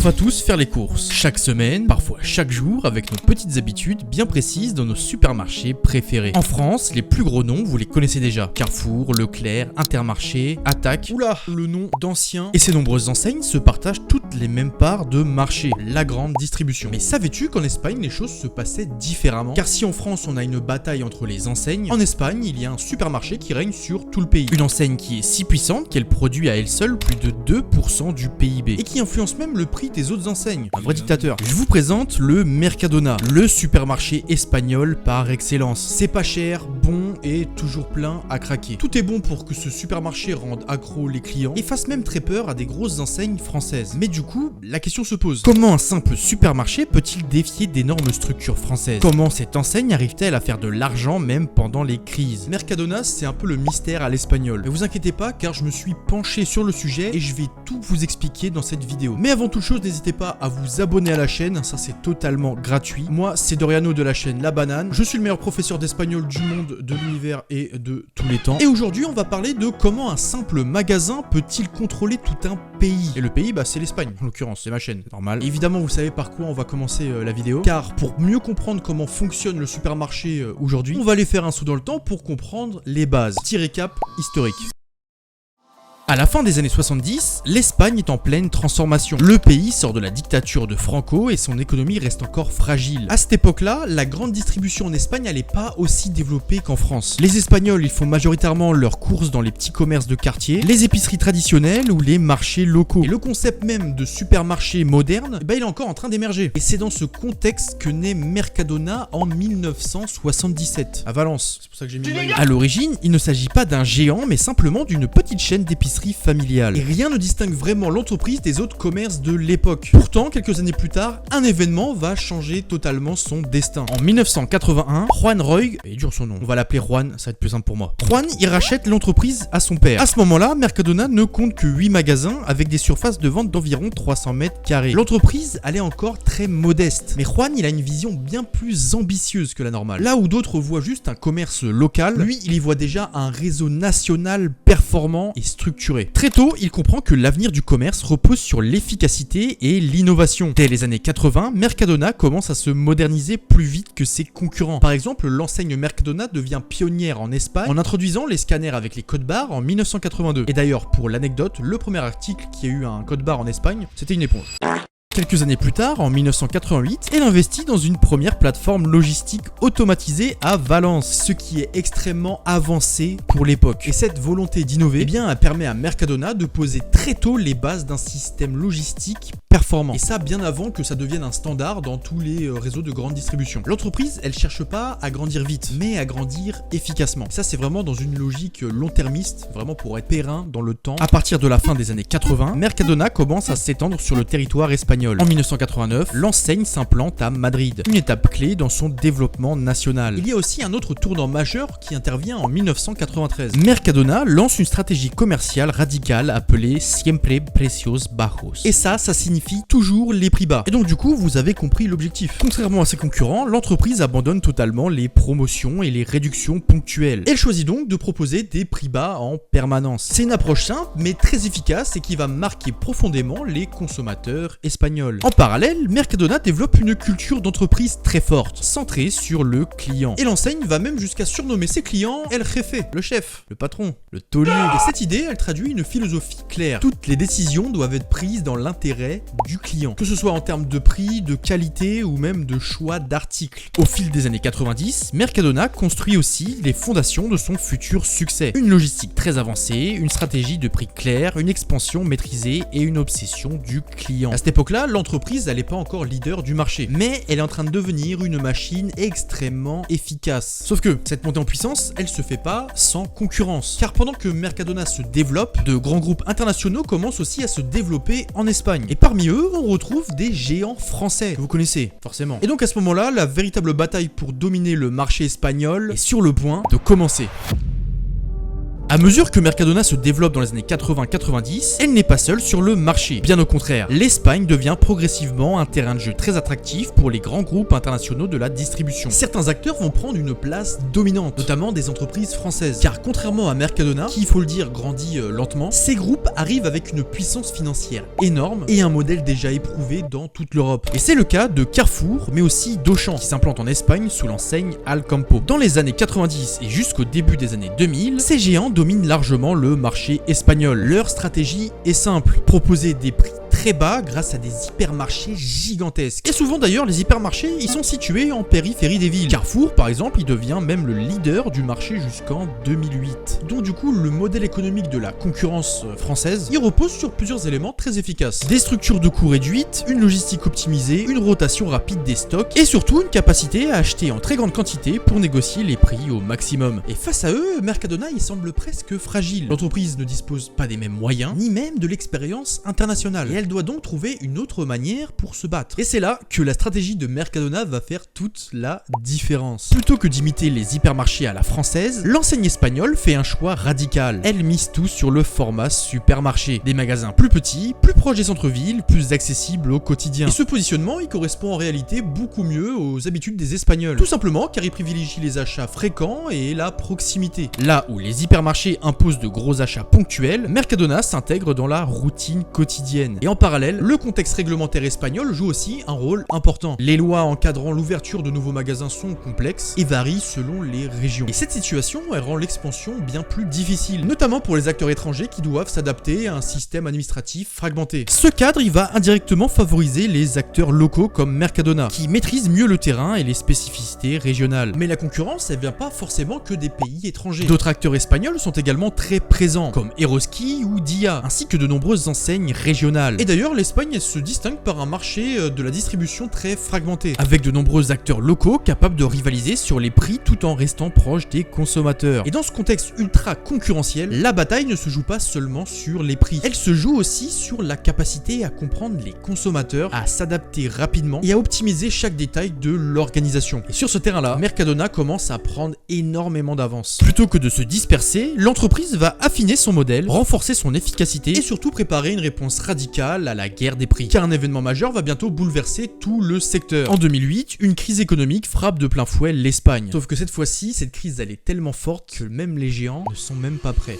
va tous faire les courses, chaque semaine, parfois chaque jour, avec nos petites habitudes bien précises dans nos supermarchés préférés. En France, les plus gros noms, vous les connaissez déjà. Carrefour, Leclerc, Intermarché, Attaque, oula, le nom d'anciens. Et ces nombreuses enseignes se partagent toutes les mêmes parts de marché, la grande distribution. Mais savais-tu qu'en Espagne, les choses se passaient différemment? Car si en France, on a une bataille entre les enseignes, en Espagne, il y a un supermarché qui règne sur tout le pays. Une enseigne qui est si puissante qu'elle produit à elle seule plus de 2% du PIB et qui influence même le prix des autres enseignes. Un vrai dictateur. Je vous présente le Mercadona, le supermarché espagnol par excellence. C'est pas cher, bon et toujours plein à craquer. Tout est bon pour que ce supermarché rende accro les clients et fasse même très peur à des grosses enseignes françaises. Mais du coup, la question se pose. Comment un simple supermarché peut-il défier d'énormes structures françaises? Comment cette enseigne arrive-t-elle à faire de l'argent même pendant les crises? Mercadona, c'est un peu le mystère à l'espagnol. Mais vous inquiétez pas car je me suis penché sur le sujet et je vais tout vous expliquer dans cette vidéo. Mais avant toute chose, n'hésitez pas à vous abonner à la chaîne, ça c'est totalement gratuit. Moi, c'est Doriano de la chaîne La Banane. Je suis le meilleur professeur d'espagnol du monde, de l'univers et de tous les temps. Et aujourd'hui, on va parler de comment un simple magasin peut-il contrôler tout un pays. Et le pays, bah c'est l'Espagne, en l'occurrence, c'est ma chaîne, c'est normal. Et évidemment, vous savez par quoi on va commencer la vidéo. Car pour mieux comprendre comment fonctionne le supermarché aujourd'hui, on va aller faire un saut dans le temps pour comprendre les bases. Petit récap historique. À la fin des années 70, l'Espagne est en pleine transformation. Le pays sort de la dictature de Franco et son économie reste encore fragile. À cette époque-là, la grande distribution en Espagne n'allait pas aussi développée qu'en France. Les Espagnols, ils font majoritairement leurs courses dans les petits commerces de quartier, les épiceries traditionnelles ou les marchés locaux. Et le concept même de supermarché moderne, il est encore en train d'émerger. Et c'est dans ce contexte que naît Mercadona en 1977, à Valence. C'est pour ça que j'ai mis le maillot. À l'origine, il ne s'agit pas d'un géant, mais simplement d'une petite chaîne d'épicerie familiale. Et rien ne distingue vraiment l'entreprise des autres commerces de l'époque. Pourtant, quelques années plus tard, un événement va changer totalement son destin. En 1981, Juan Roig, il est dur son nom, on va l'appeler Juan, ça va être plus simple pour moi. Juan, il rachète l'entreprise à son père. À ce moment-là, Mercadona ne compte que 8 magasins avec des surfaces de vente d'environ 300 mètres carrés. L'entreprise, elle est encore très modeste. Mais Juan, il a une vision bien plus ambitieuse que la normale. Là où d'autres voient juste un commerce local, lui, il y voit déjà un réseau national performant et structuré. Très tôt, il comprend que l'avenir du commerce repose sur l'efficacité et l'innovation. Dès les années 80, Mercadona commence à se moderniser plus vite que ses concurrents. Par exemple, l'enseigne Mercadona devient pionnière en Espagne en introduisant les scanners avec les codes barres en 1982. Et d'ailleurs, pour l'anecdote, le premier article qui a eu un code barre en Espagne, c'était une éponge. Quelques années plus tard, en 1988, elle investit dans une première plateforme logistique automatisée à Valence, ce qui est extrêmement avancé pour l'époque. Et cette volonté d'innover, eh bien, elle permet à Mercadona de poser très tôt les bases d'un système logistique performant. Et ça, bien avant que ça devienne un standard dans tous les réseaux de grande distribution. L'entreprise, elle cherche pas à grandir vite, mais à grandir efficacement. Et ça, c'est vraiment dans une logique long-termiste, vraiment pour être périn dans le temps. À partir de la fin des années 80, Mercadona commence à s'étendre sur le territoire espagnol. En 1989, l'enseigne s'implante à Madrid, une étape clé dans son développement national. Il y a aussi un autre tournant majeur qui intervient en 1993. Mercadona lance une stratégie commerciale radicale appelée Siempre Precios Bajos. Et ça signifie toujours les prix bas. Et donc du coup, vous avez compris l'objectif. Contrairement à ses concurrents, l'entreprise abandonne totalement les promotions et les réductions ponctuelles. Elle choisit donc de proposer des prix bas en permanence. C'est une approche simple mais très efficace et qui va marquer profondément les consommateurs espagnols. En parallèle, Mercadona développe une culture d'entreprise très forte, centrée sur le client. Et l'enseigne va même jusqu'à surnommer ses clients El Jefe, le chef, le patron, le taulier. Et cette idée, elle traduit une philosophie claire. Toutes les décisions doivent être prises dans l'intérêt du client, que ce soit en termes de prix, de qualité ou même de choix d'articles. Au fil des années 90, Mercadona construit aussi les fondations de son futur succès. Une logistique très avancée, une stratégie de prix claire, une expansion maîtrisée et une obsession du client. À cette époque-là, l'entreprise, elle n'est pas encore leader du marché, mais elle est en train de devenir une machine extrêmement efficace. Sauf que cette montée en puissance, elle se fait pas sans concurrence. Car pendant que Mercadona se développe, de grands groupes internationaux commencent aussi à se développer en Espagne. Et parmi eux, on retrouve des géants français, que vous connaissez forcément. Et donc à ce moment-là, la véritable bataille pour dominer le marché espagnol est sur le point de commencer. À mesure que Mercadona se développe dans les années 80-90, elle n'est pas seule sur le marché. Bien au contraire, l'Espagne devient progressivement un terrain de jeu très attractif pour les grands groupes internationaux de la distribution. Certains acteurs vont prendre une place dominante, notamment des entreprises françaises. Car contrairement à Mercadona, qui il faut le dire grandit lentement, ces groupes arrivent avec une puissance financière énorme et un modèle déjà éprouvé dans toute l'Europe. Et c'est le cas de Carrefour, mais aussi d'Auchan, qui s'implante en Espagne sous l'enseigne Alcampo. Dans les années 90 et jusqu'au début des années 2000, ces géants dominent largement le marché espagnol. Leur stratégie est simple, proposer des prix très bas grâce à des hypermarchés gigantesques. Et souvent d'ailleurs, les hypermarchés, ils sont situés en périphérie des villes. Carrefour, par exemple, il devient même le leader du marché jusqu'en 2008. Donc du coup, le modèle économique de la concurrence française, il repose sur plusieurs éléments très efficaces. Des structures de coûts réduites, une logistique optimisée, une rotation rapide des stocks, et surtout une capacité à acheter en très grande quantité pour négocier les prix au maximum. Et face à eux, Mercadona, il semble presque fragile. L'entreprise ne dispose pas des mêmes moyens, ni même de l'expérience internationale. Et elle doit donc trouver une autre manière pour se battre. Et c'est là que la stratégie de Mercadona va faire toute la différence. Plutôt que d'imiter les hypermarchés à la française, l'enseigne espagnole fait un choix radical. Elle mise tout sur le format supermarché. Des magasins plus petits, plus proches des centres-villes, plus accessibles au quotidien. Et ce positionnement, il correspond en réalité beaucoup mieux aux habitudes des Espagnols. Tout simplement car il privilégie les achats fréquents et la proximité. Là où les hypermarchés imposent de gros achats ponctuels, Mercadona s'intègre dans la routine quotidienne. Et en parallèle, le contexte réglementaire espagnol joue aussi un rôle important. Les lois encadrant l'ouverture de nouveaux magasins sont complexes et varient selon les régions. Et cette situation, elle rend l'expansion bien plus difficile, notamment pour les acteurs étrangers qui doivent s'adapter à un système administratif fragmenté. Ce cadre, il va indirectement favoriser les acteurs locaux comme Mercadona, qui maîtrisent mieux le terrain et les spécificités régionales. Mais la concurrence, elle vient pas forcément que des pays étrangers. D'autres acteurs espagnols sont également très présents, comme Eroski ou Dia, ainsi que de nombreuses enseignes régionales. Et d'ailleurs, l'Espagne, elle se distingue par un marché de la distribution très fragmenté, avec de nombreux acteurs locaux capables de rivaliser sur les prix tout en restant proches des consommateurs. Et dans ce contexte ultra concurrentiel, la bataille ne se joue pas seulement sur les prix, elle se joue aussi sur la capacité à comprendre les consommateurs, à s'adapter rapidement et à optimiser chaque détail de l'organisation. Et sur ce terrain-là, Mercadona commence à prendre énormément d'avance. Plutôt que de se disperser, l'entreprise va affiner son modèle, renforcer son efficacité et surtout préparer une réponse radicale à la guerre des prix. Car un événement majeur va bientôt bouleverser tout le secteur. En 2008, une crise économique frappe de plein fouet l'Espagne. Sauf que cette fois-ci, cette crise elle est tellement forte que même les géants ne sont même pas prêts.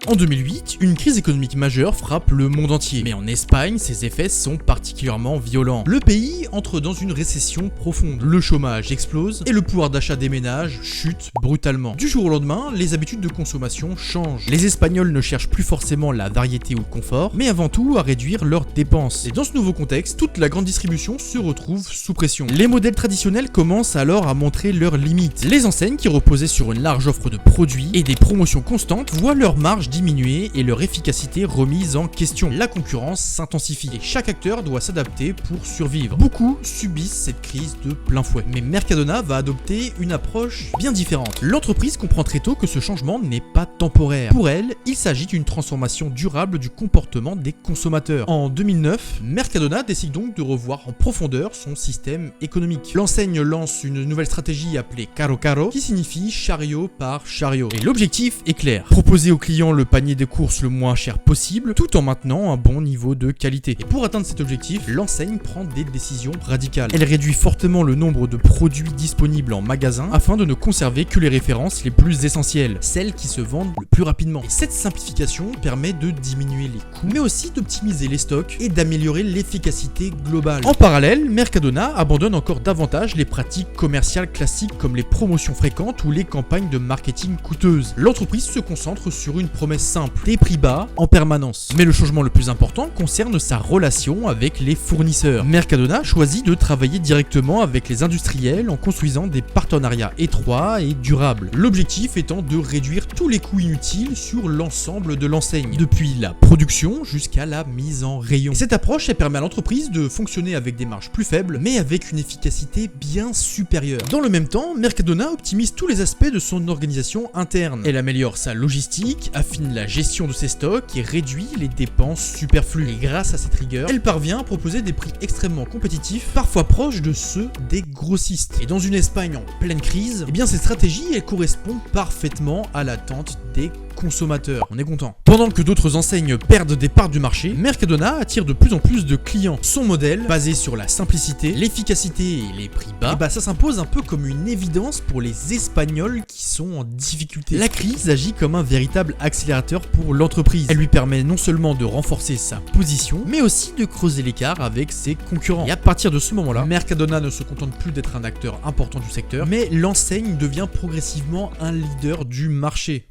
En 2008, une crise économique majeure frappe le monde entier. Mais en Espagne, ses effets sont particulièrement violents. Le pays entre dans une récession profonde. Le chômage explose et le pouvoir d'achat des ménages chute brutalement. Du jour au lendemain, les habitudes de consommation changent. Les Espagnols ne cherchent plus forcément la variété ou le confort, mais avant tout à réduire leurs dépenses. Et dans ce nouveau contexte, toute la grande distribution se retrouve sous pression. Les modèles traditionnels commencent alors à montrer leurs limites. Les enseignes qui reposaient sur une large offre de produits et des promotions constantes voient leur marge diminuer et leur efficacité remise en question. La concurrence s'intensifie et chaque acteur doit s'adapter pour survivre. Beaucoup subissent cette crise de plein fouet. Mais Mercadona va adopter une approche bien différente. L'entreprise comprend très tôt que ce changement n'est pas temporaire. Pour elle, il s'agit d'une transformation durable du comportement des consommateurs. En 2009, Mercadona décide donc de revoir en profondeur son système économique. L'enseigne lance une nouvelle stratégie appelée Caro Caro, qui signifie chariot par chariot. Et l'objectif est clair. Proposer aux clients le panier de courses le moins cher possible, tout en maintenant un bon niveau de qualité. Et pour atteindre cet objectif, l'enseigne prend des décisions radicales. Elle réduit fortement le nombre de produits disponibles en magasin afin de ne conserver que les références les plus essentielles, celles qui se vendent le plus rapidement. Et cette simplification permet de diminuer les coûts, mais aussi d'optimiser les stocks et d'améliorer l'efficacité globale. En parallèle, Mercadona abandonne encore davantage les pratiques commerciales classiques comme les promotions fréquentes ou les campagnes de marketing coûteuses. L'entreprise se concentre sur une promesse simple, des prix bas en permanence. Mais le changement le plus important concerne sa relation avec les fournisseurs. Mercadona choisit de travailler directement avec les industriels en construisant des partenariats étroits et durables. L'objectif étant de réduire tous les coûts inutiles sur l'ensemble de l'enseigne, depuis la production jusqu'à la mise en rayon. Et cette approche, elle permet à l'entreprise de fonctionner avec des marges plus faibles, mais avec une efficacité bien supérieure. Dans le même temps, Mercadona optimise tous les aspects de son organisation interne. Elle améliore sa logistique, affine affine la gestion de ses stocks et réduit les dépenses superflues. Et grâce à cette rigueur, elle parvient à proposer des prix extrêmement compétitifs, parfois proches de ceux des grossistes. Et dans une Espagne en pleine crise, eh bien cette stratégie, elle correspond parfaitement à l'attente des consommateurs. On est content. Pendant que d'autres enseignes perdent des parts du marché, Mercadona attire de plus en plus de clients. Son modèle, basé sur la simplicité, l'efficacité et les prix bas, et ça s'impose un peu comme une évidence pour les Espagnols qui sont en difficulté. La crise agit comme un véritable accélérateur pour l'entreprise. Elle lui permet non seulement de renforcer sa position, mais aussi de creuser l'écart avec ses concurrents. Et à partir de ce moment-là, Mercadona ne se contente plus d'être un acteur important du secteur, mais l'enseigne devient progressivement un leader du marché.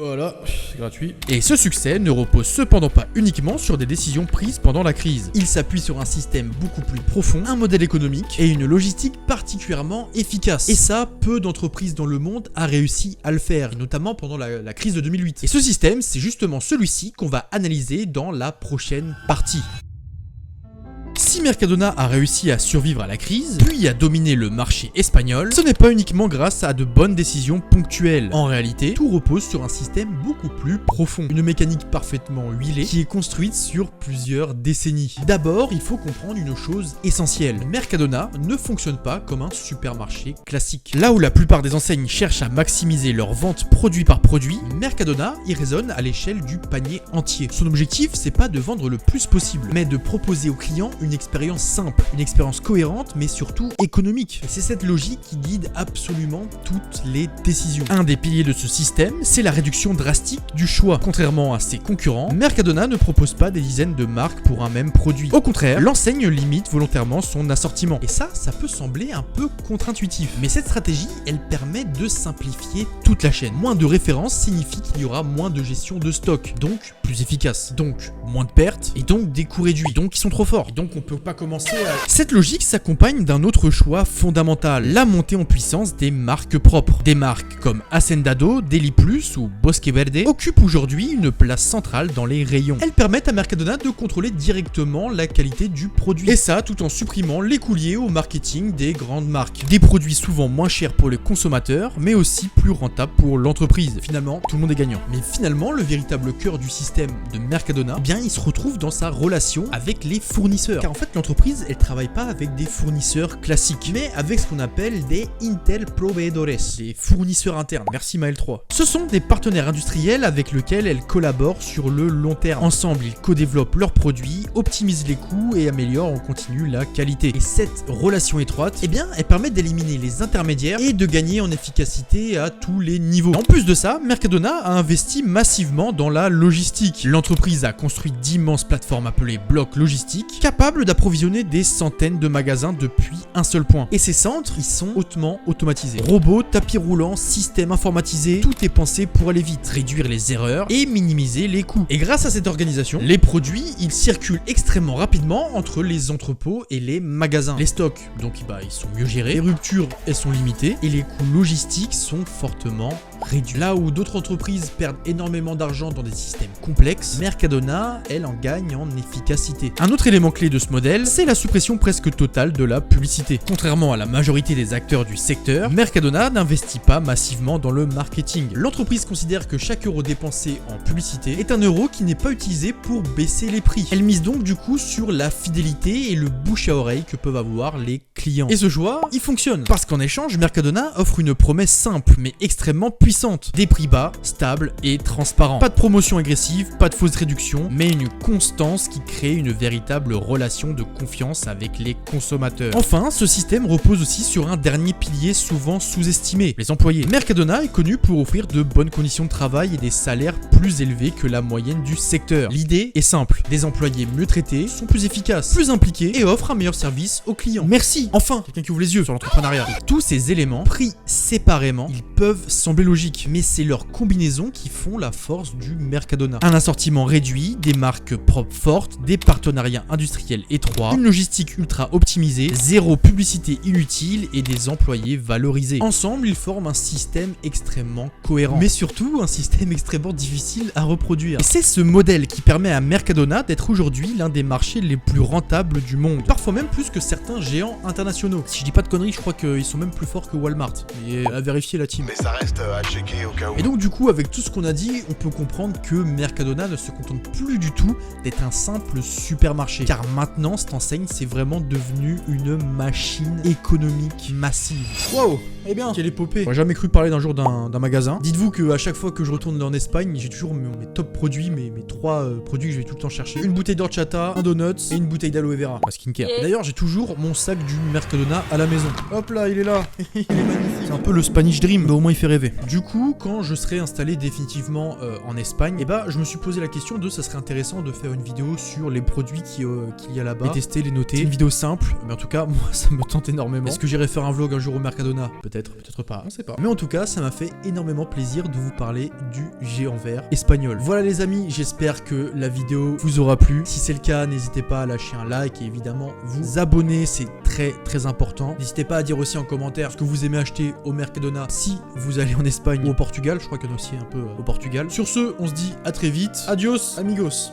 Voilà, c'est gratuit. Et ce succès ne repose cependant pas uniquement sur des décisions prises pendant la crise. Il s'appuie sur un système beaucoup plus profond, un modèle économique et une logistique particulièrement efficace. Et ça, peu d'entreprises dans le monde a réussi à le faire, et notamment pendant la crise de 2008. Et ce système, c'est justement celui-ci qu'on va analyser dans la prochaine partie. Si Mercadona a réussi à survivre à la crise, puis à dominer le marché espagnol, ce n'est pas uniquement grâce à de bonnes décisions ponctuelles. En réalité, tout repose sur un système beaucoup plus profond. Une mécanique parfaitement huilée qui est construite sur plusieurs décennies. D'abord, il faut comprendre une chose essentielle. Mercadona ne fonctionne pas comme un supermarché classique. Là où la plupart des enseignes cherchent à maximiser leurs ventes produit par produit, Mercadona y raisonne à l'échelle du panier entier. Son objectif, c'est pas de vendre le plus possible, mais de proposer aux clients une expérience simple, une expérience cohérente, mais surtout économique. Et c'est cette logique qui guide absolument toutes les décisions. Un des piliers de ce système, c'est la réduction drastique du choix. Contrairement à ses concurrents, Mercadona ne propose pas des dizaines de marques pour un même produit. Au contraire, l'enseigne limite volontairement son assortiment. Et ça peut sembler un peu contre-intuitif. Mais cette stratégie, elle permet de simplifier toute la chaîne. Moins de références signifie qu'il y aura moins de gestion de stock, donc plus efficace. Donc moins de pertes, et donc des coûts réduits. Donc ils sont trop forts. Et donc on peut pas commencer à... Cette logique s'accompagne d'un autre choix fondamental, la montée en puissance des marques propres. Des marques comme Hacendado, Deli Plus ou Bosque Verde occupent aujourd'hui une place centrale dans les rayons. Elles permettent à Mercadona de contrôler directement la qualité du produit. Et ça tout en supprimant les coûts liés au marketing des grandes marques. Des produits souvent moins chers pour les consommateurs, mais aussi plus rentables pour l'entreprise. Finalement, tout le monde est gagnant. Mais finalement, le véritable cœur du système de Mercadona, eh bien, il se retrouve dans sa relation avec les fournisseurs. Car en fait, l'entreprise, elle travaille pas avec des fournisseurs classiques, mais avec ce qu'on appelle des interproveedores, des fournisseurs internes. Merci Maël 3. Ce sont des partenaires industriels avec lesquels elle collabore sur le long terme. Ensemble, ils co-développent leurs produits, optimisent les coûts et améliorent en continu la qualité. Et cette relation étroite, eh bien, elle permet d'éliminer les intermédiaires et de gagner en efficacité à tous les niveaux. En plus de ça, Mercadona a investi massivement dans la logistique. L'entreprise a construit d'immenses plateformes appelées blocs logistiques, capables d'approvisionner des centaines de magasins depuis un seul point. Et ces centres, ils sont hautement automatisés. Robots, tapis roulants, systèmes informatisés, tout est pensé pour aller vite, réduire les erreurs et minimiser les coûts. Et grâce à cette organisation, les produits, ils circulent extrêmement rapidement entre les entrepôts et les magasins. Les stocks, donc ils sont mieux gérés, les ruptures, elles sont limitées et les coûts logistiques sont fortement réduits. Là où d'autres entreprises perdent énormément d'argent dans des systèmes complexes, Mercadona, elle en gagne en efficacité. Un autre élément clé de ce modèle, c'est la suppression presque totale de la publicité. Contrairement à la majorité des acteurs du secteur, Mercadona n'investit pas massivement dans le marketing. L'entreprise considère que chaque euro dépensé en publicité est un euro qui n'est pas utilisé pour baisser les prix. Elle mise donc du coup sur la fidélité et le bouche à oreille que peuvent avoir les clients. Et ce choix, il fonctionne. Parce qu'en échange, Mercadona offre une promesse simple mais extrêmement puissante. Des prix bas, stables et transparents. Pas de promotion agressive, pas de fausses réductions, mais une constance qui crée une véritable relation de confiance avec les consommateurs. Enfin, ce système repose aussi sur un dernier pilier souvent sous-estimé, les employés. Mercadona est connu pour offrir de bonnes conditions de travail et des salaires plus élevés que la moyenne du secteur. L'idée est simple, des employés mieux traités sont plus efficaces, plus impliqués et offrent un meilleur service aux clients. Merci, enfin, quelqu'un qui ouvre les yeux sur l'entrepreneuriat. Et tous ces éléments, pris séparément, ils peuvent sembler logiques, mais c'est leur combinaison qui font la force du Mercadona. Un assortiment réduit, des marques propres fortes, des partenariats industriels étroits, une logistique ultra optimisée, zéro publicité inutile et des employés valorisés. Ensemble, ils forment un système extrêmement cohérent, mais surtout un système extrêmement difficile à reproduire. Et c'est ce modèle qui permet à Mercadona d'être aujourd'hui l'un des marchés les plus rentables du monde, parfois même plus que certains géants internationaux. Si je dis pas de conneries, je crois qu'ils sont même plus forts que Walmart. Et à vérifier la team. Mais ça reste à checker au cas où. Et donc du coup, avec tout ce qu'on a dit, on peut comprendre que Mercadona ne se contente plus du tout d'être un simple supermarché. Car maintenant, cette enseigne, c'est vraiment devenu une machine économique massive. Wow, eh bien, quelle épopée. J'aurais jamais cru parler d'un jour d'un magasin. Dites-vous qu'à chaque fois que je retourne en Espagne, j'ai toujours mes top produits, mes 3 produits que je vais tout le temps chercher. Une bouteille d'horchata, un donuts et une bouteille d'aloe vera. Ma skincare. Et d'ailleurs, j'ai toujours mon sac du Mercadona à la maison. Hop là, il est là. Il est magnifique. C'est un peu le Spanish Dream, mais au moins il fait rêver. Du coup, quand je serai installé définitivement en Espagne, et bah je me suis posé la question de ça serait intéressant de faire une vidéo sur les produits qu'il y a là-bas, les tester, les noter. C'est une vidéo simple, mais en tout cas, moi ça me tente énormément. Est-ce que j'irai faire un vlog un jour au Mercadona? Peut-être, peut-être pas, on sait pas. Mais en tout cas, ça m'a fait énormément plaisir de vous parler du géant vert espagnol. Voilà les amis, j'espère que la vidéo vous aura plu. Si c'est le cas, n'hésitez pas à lâcher un like et évidemment vous abonner, c'est très très important. N'hésitez pas à dire aussi en commentaire ce que vous aimez acheter au Mercadona si vous allez en Espagne ou au Portugal. Je crois qu'il y en a aussi un peu au Portugal. Sur ce, on se dit à très vite. Adios amigos.